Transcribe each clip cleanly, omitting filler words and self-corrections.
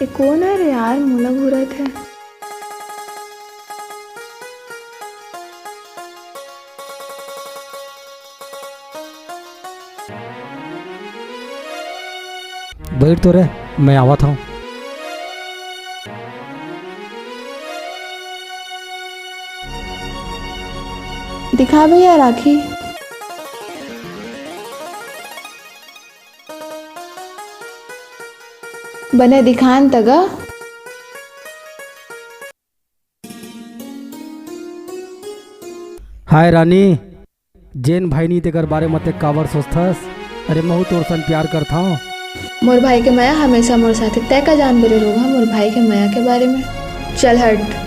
ये कौन है रे यार, मुला घूरत है। बैठ तो रहे, मैं आवा था। दिखा भैया राखी। बने दिखान तगा। हाय रानी, जेन भाई नी तेकर बारे मते कावर सोचथस। अरे महू तोर सन प्यार करता हूँ। मोर भाई के माया हमेशा मोर साथे तय का जान बेरे रोगा मोर भाई के माया के बारे में। चल हट।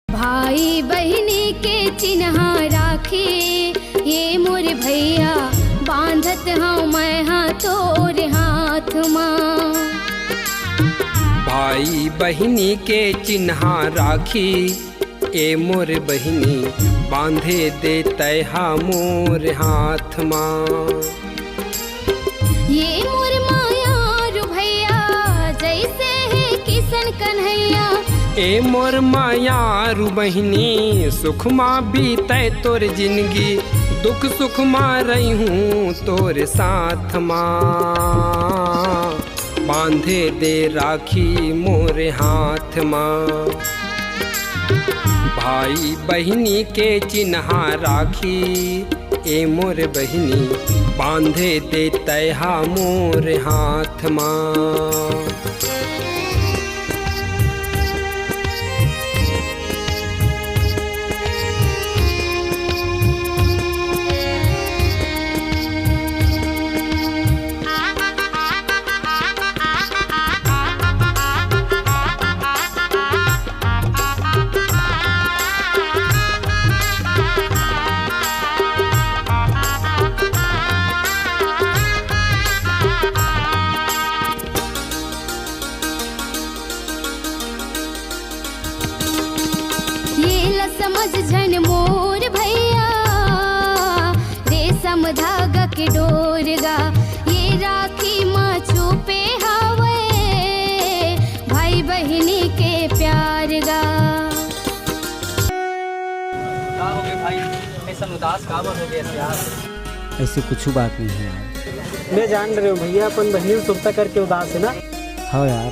भाई बहनी के चिन्हा राखी, ये मोर भैया बांधत हूँ मैं हाँ तोर हाथ माँ। भाई बहनी के चिन्हा राखी, ए मोर बहनी बांधे दे तैहा मोर हाथ माँ। ये मोर माया रू भैया जैसे है किशन कन्हैया। ए मोर माया रू बहनी सुख माँ बीते तोर जिंदगी, दुख सुख माँ रही हूँ तोर साथ माँ। बांधे दे राखी मोर हाथ माँ। भाई बहनी के चिन्हा राखी, ए मोर बहनी बांधे दे तैहा मोर हाथ माँ। समझ झन मोर भैया रेशम धागा के डोरगा, ये राखी माँ छुपे हवे भाई बहनी के प्यार गा। क्या हो गया भाई, ऐसा उदास काबर हो गया यार? ऐसी कुछ बात नहीं है यार। मैं जान रहे हो भैया, अपन बहनी सुनता करके उदास है ना। हाँ यार,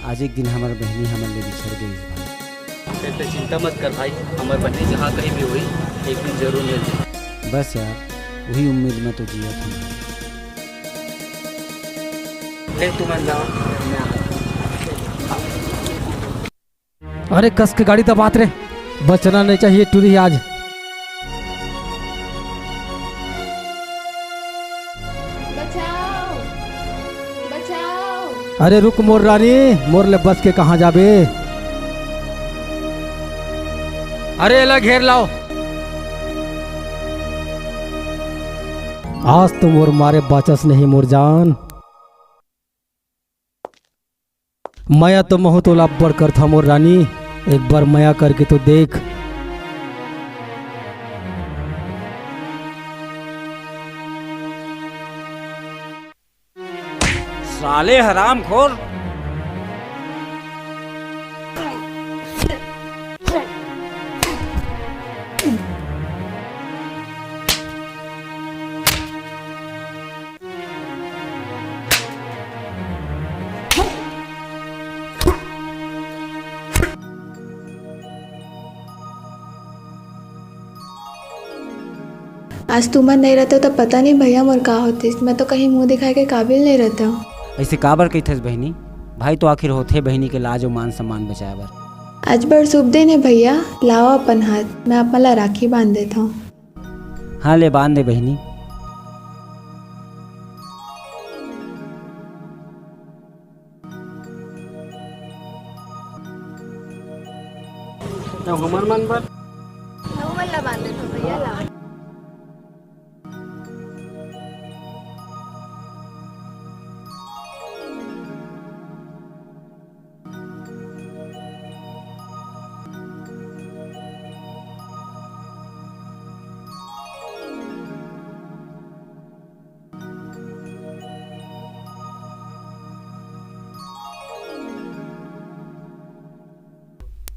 आज एक दिन हमारी बहनी हमारे लिए बिछड़ गई भाई। तो चिंता मत कर भाई, हमारी बहनी जहाँ कहीं भी हुई एक दिन जरूर मिल जाए। बस यार, वही उम्मीद में तो जिया था। तुम्हें जाओ। अरे कस के गाड़ी दबात रे, बचना नहीं चाहिए टूरी आज। बचाओ बचाओ। अरे रुक मोर रानी, मोर ले बस के कहाँ जाबे। अरे ला घेर लाओ। आज तो मोर मारे बाचस नहीं मोर जान। माया तो महु तोला बढ़कर था मोर रानी, एक बार माया करके तो देख। साले हरामखोर। आज तुमन नहीं रहते तो पता नहीं भैया मोर का होती। मैं तो कहीं मुंह दिखाए के काबिल नहीं रहता हूँ। ऐसे काबर कहिथस बहनी, भाई तो आखिर होथे बहनी के लाज और मान सम्मान बचाए बर। आज बड़ शुभ दिन है भैया, लाओ अपन हाथ, मैं अपना राखी बांध देता हूँ। हाँ ले बांध दे बहनी। हमार मन बर बांध देता हूँ भैया, लाओ।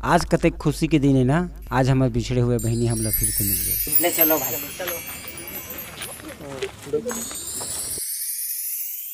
आज कतेक खुशी के दिन है ना, आज हमारे बिछड़े हुए बहनी हमला फिर से मिल गए। ले चलो भाई।